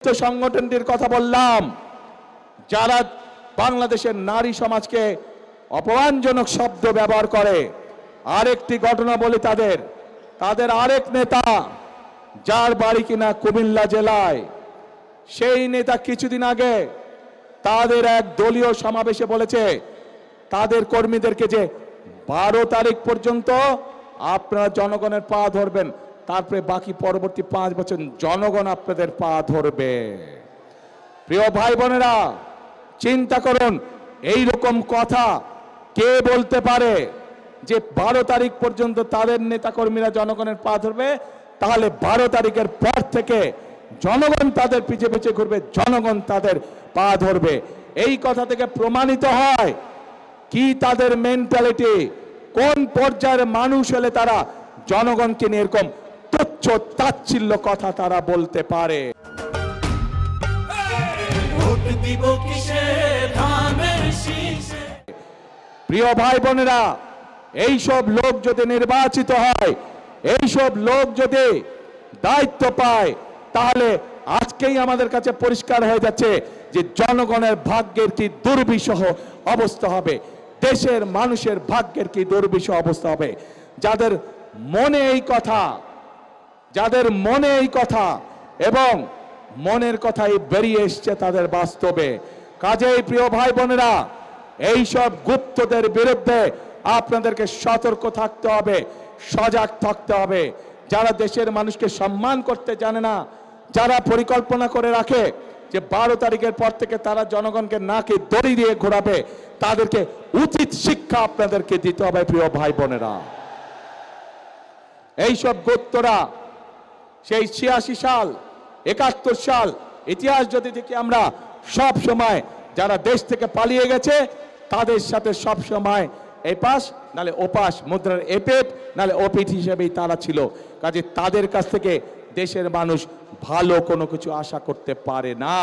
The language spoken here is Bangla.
সংগঠনটির কথা বললাম, যারা বাংলাদেশের নারী সমাজকে অপমানজনক শব্দ ব্যবহার করে। আরেকটি ঘটনা বলি, তাদের আরেক নেতা, যার বাড়ি কিনা কুমিল্লা জেলায়, সেই নেতা কিছুদিন আগে তাদের এক দলীয় সমাবেশে বলেছে তাদের কর্মীদেরকে যে 12 তারিখ পর্যন্ত আপনারা জনগণের পা ধরবেন, তারপরে বাকি পরবর্তী 5 বছর জনগণ আপনাদের পা ধরবে। প্রিয় ভাই বোনেরা, চিন্তা করুন, এই রকম কথা কে বলতে পারে যে 12 তারিখ পর্যন্ত তাদের নেতাকর্মীরা জনগণের পা ধরবে, তাহলে 12 তারিখের পর থেকে জনগণ তাদের পিছে পিছে ঘুরবে, জনগণ তাদের পা ধরবে। এই কথা থেকে প্রমাণিত হয় কি তাদের মেন্টালিটি, কোন পর্যায়ের মানুষ হলে তারা জনগণকে নিয়ে এরকম তুচ্ছ তাচ্ছিল্য কথা তারা বলতে পারে। প্রিয় ভাই বোনেরা, এইসব লোক যদি নির্বাচিত হয়, এইসব লোক যদি দায়িত্ব পায়, তাহলে আজকেই আমাদের কাছে পরিষ্কার হয়ে যাচ্ছে যে জনগণের ভাগ্যের কি দুর্বিষহ অবস্থা হবে, দেশের মানুষের ভাগ্যের কি দুর্বিষহ অবস্থা হবে। যাদের মনে এই কথা এবং মনের কথাই বেরিয়ে এসছে তাদের বাস্তবে। কাজেই প্রিয় ভাই বোনেরা, এইসব গুপ্তদের বিরুদ্ধে আপনাদেরকে সতর্ক থাকতে হবে, সজাগ থাকতে হবে। যারা দেশের মানুষকে সম্মান করতে জানে না, যারা পরিকল্পনা করে রাখে যে 12 তারিখের পর থেকে তারা জনগণকে নাকে দড়ি দিয়ে ঘোরাবে, তাদেরকে উচিত শিক্ষা আপনাদেরকে দিতে হবে। প্রিয় ভাই বোনেরা, এইসব গুপ্তরা সেই 86 সাল 71 সাল ইতিহাস যদি দেখি আমরা, সব সময় যারা দেশ থেকে পালিয়ে গেছে তাদের সাথে সব সময় এপাশ নালে ওপাশ, মুদ্রার এপেট নালে ওপিট হিসেবেই তারা ছিল। কাজে তাদের কাছ থেকে দেশের মানুষ ভালো কোনো কিছু আশা করতে পারে না।